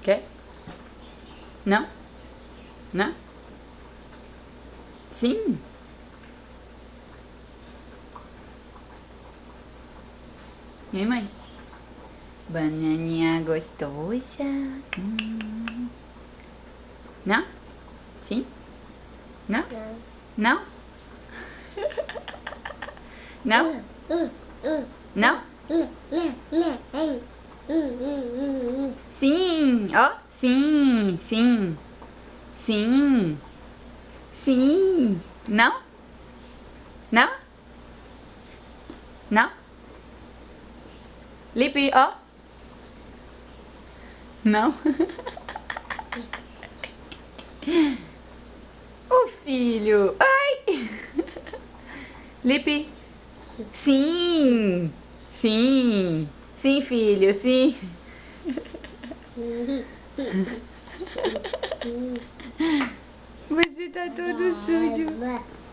Quer? Não? Não? Sim? E aí, mãe? Bananinha gostosa. Não? Sim? Não? Não? Não? Não? Sim, ó, sim, sim, sim, sim, não, não, não, Lipe, ó, não, o filho, ai, Lipe, sim, sim, sim, filho, sim. Você tá todo sujo.